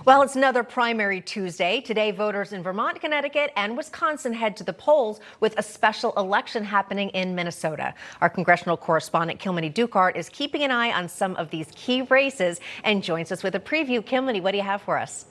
Well, it's another primary Tuesday. Today, voters in Vermont, Connecticut, and Wisconsin head to the polls with a special election happening in Minnesota. Our congressional correspondent, Kilmeny Dukart, is keeping an eye on some of these key races and joins us with a preview. Kilmeny, what do you have for us?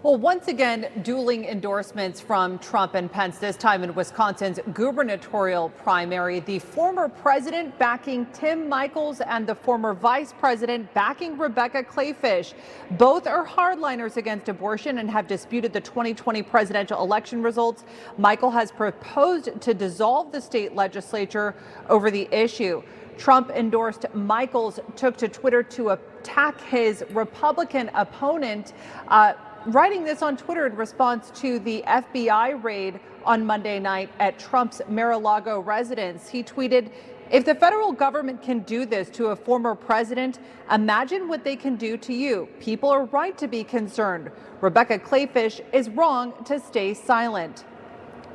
Well, once again, dueling endorsements from Trump and Pence, this time in Wisconsin's gubernatorial primary. The former president backing Tim Michels and the former vice president backing Rebecca Kleefisch. Both are hardliners against abortion and have disputed the 2020 presidential election results. Michels has proposed to dissolve the state legislature over the issue. Trump-endorsed Michels took to Twitter to attack his Republican opponent, writing this on Twitter in response to the FBI raid on Monday night at Trump's Mar-a-Lago residence. He tweeted, "If the federal government can do this to a former president, imagine what they can do to you. People are right to be concerned. Rebecca Kleefisch is wrong to stay silent."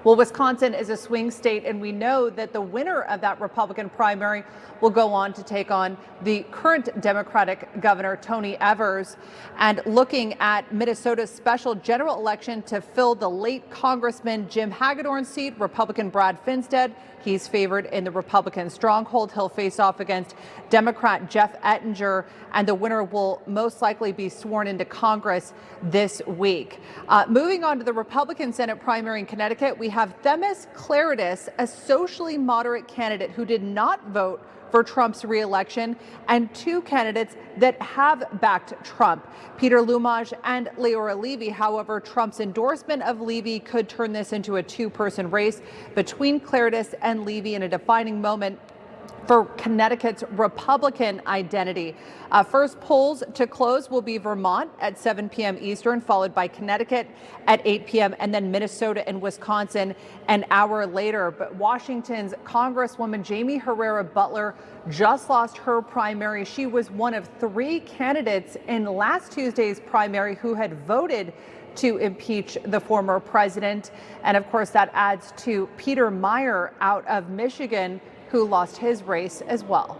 Well, Wisconsin is a swing state, and we know that the winner of that Republican primary will go on to take on the current Democratic governor, Tony Evers. And looking at Minnesota's special general election to fill the late Congressman Jim Hagedorn's seat, Republican Brad Finstad, he's favored in the Republican stronghold. He'll face off against Democrat Jeff Ettinger, and the winner will most likely be sworn into Congress this week. Moving on to the Republican Senate primary in Connecticut, we have Themis Claridis, a socially moderate candidate who did not vote for Trump's reelection, and two candidates that have backed Trump, Peter Lumaj and Leora Levy. However, Trump's endorsement of Levy could turn this into a two-person race between Claridis and Levy in a defining moment for Connecticut's Republican identity. First polls to close will be Vermont at 7 p.m. Eastern, followed by Connecticut at 8 p.m., and then Minnesota and Wisconsin an hour later. But Washington's Congresswoman Jamie Herrera Butler just lost her primary. She was one of three candidates in last Tuesday's primary who had voted to impeach the former president. And of course, that adds to Peter Meijer out of Michigan, who lost his race as well.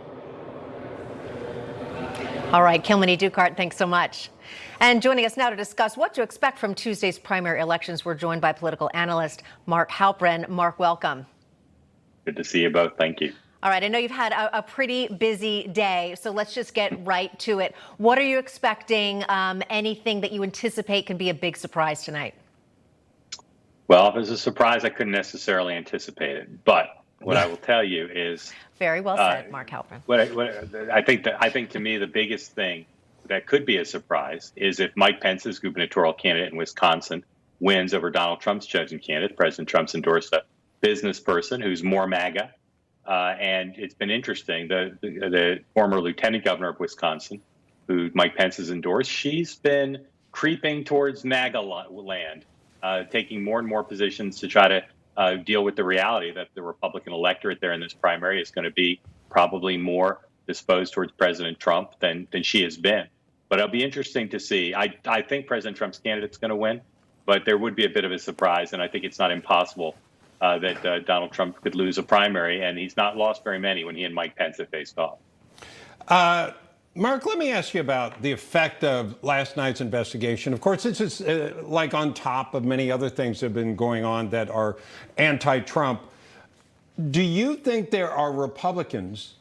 All right, Kilmeny Dukart, thanks so much. And joining us now to discuss what to expect from Tuesday's primary elections, we're joined by political analyst Mark Halperin. Mark, welcome. Good to see you both. Thank you. All right, I know you've had a pretty busy day, so let's just get right to it. What are you expecting? Anything that you anticipate can be a big surprise tonight? Well, if it was a surprise, I couldn't necessarily anticipate it, but what I will tell you is very well said, Mark Halperin. I think to me the biggest thing that could be a surprise is if Mike Pence's gubernatorial candidate in Wisconsin wins over Donald Trump's chosen candidate. President Trump's endorsed a business person who's more MAGA, and it's been interesting. The former lieutenant governor of Wisconsin, who Mike Pence has endorsed, she's been creeping towards MAGA land, taking more and more positions to try to deal with the reality that the Republican electorate there in this primary is going to be probably more disposed towards President Trump than she has been. But it'll be interesting to see. I think President Trump's candidate's going to win, but there would be a bit of a surprise, and I think it's not impossible that Donald Trump could lose a primary, and he's not lost very many when he and Mike Pence have faced off. Mark, let me ask you about the effect of last night's investigation. Of course, this is like on top of many other things that have been going on that are anti-Trump. Do you think there are Republicans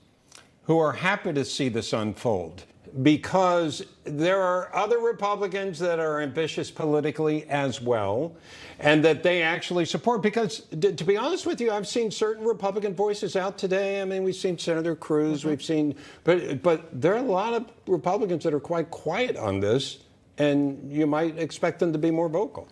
who are happy to see this unfold? Because there are other Republicans that are ambitious politically as well, and that they actually support. Because to be honest with you, I've seen certain Republican voices out today. I mean, we've seen Senator Cruz, we've seen, but there are a lot of Republicans that are quite quiet on this, and you might expect them to be more vocal.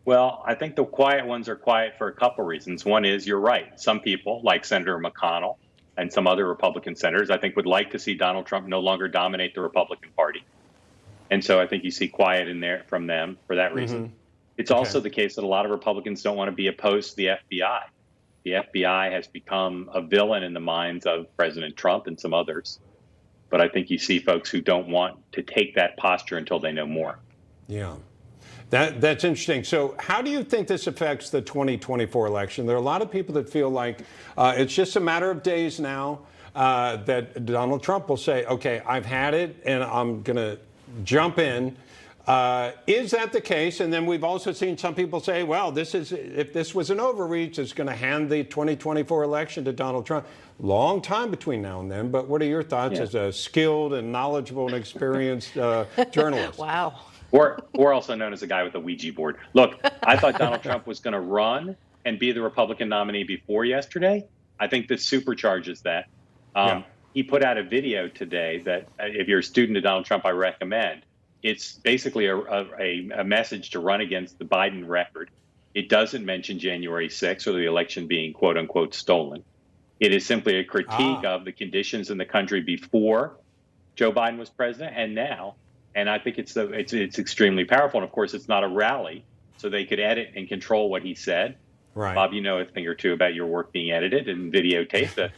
Well, I think the quiet ones are quiet for a couple reasons. One is, you're right. Some people, like Senator McConnell and some other Republican senators, I think would like to see Donald Trump no longer dominate the Republican Party. And so I think you see quiet in there from them for that reason. It's also the case that a lot of Republicans don't want to be opposed to the FBI. The FBI has become a villain in the minds of President Trump and some others. But I think you see folks who don't want to take that posture until they know more. Yeah. That's interesting. So how do you think this affects the 2024 election? There are a lot of people that feel like it's just a matter of days now that Donald Trump will say, okay, I've had it, and I'm going to jump in. Is that the case? And then we've also seen some people say, well, if this was an overreach, it's going to hand the 2024 election to Donald Trump. Long time between now and then. But what are your thoughts as a skilled and knowledgeable and experienced journalist? Wow. Or also known as a guy with a Ouija board. Look, I thought Donald Trump was going to run and be the Republican nominee before yesterday. I think this supercharges that. He put out a video today that if you're a student of Donald Trump, I recommend. It's basically a message to run against the Biden record. It doesn't mention January 6th or the election being, quote unquote, stolen. It is simply a critique of the conditions in the country before Joe Biden was president and now. And I think it's extremely powerful. And of course, it's not a rally, so they could edit and control what he said. Right. Bob, you know a thing or two about your work being edited and videotaped.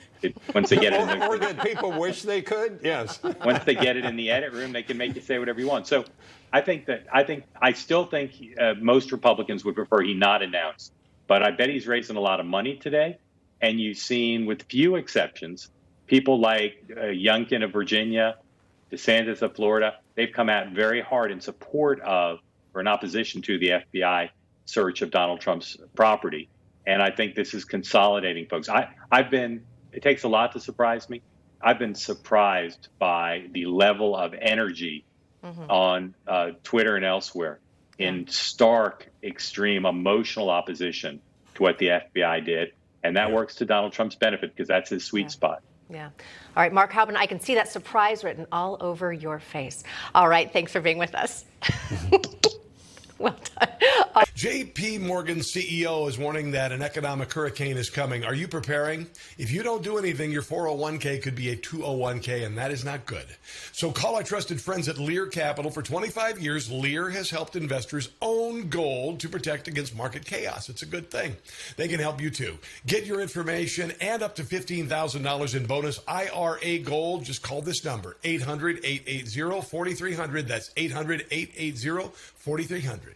Once they get it, or that people wish they could. Yes. Once they get it in the edit room, they can make you say whatever you want. So, I still think most Republicans would prefer he not announce. But I bet he's raising a lot of money today, and you've seen, with few exceptions, people like Youngkin of Virginia, DeSantis of Florida. They've come out very hard in support of or in opposition to the FBI search of Donald Trump's property. And I think this is consolidating folks. It takes a lot to surprise me. I've been surprised by the level of energy on Twitter and elsewhere in stark, extreme emotional opposition to what the FBI did. And that works to Donald Trump's benefit because that's his sweet spot. Yeah. All right, Mark Halperin, I can see that surprise written all over your face. All right, thanks for being with us. Well done. JP Morgan's CEO is warning that an economic hurricane is coming. Are you preparing? If you don't do anything, your 401k could be a 201k, and that is not good. So call our trusted friends at Lear Capital. For 25 years, Lear has helped investors own gold to protect against market chaos. It's a good thing. They can help you too. Get your information and up to $15,000 in bonus IRA gold. Just call this number, 800-880-4300. That's 800-880-4300.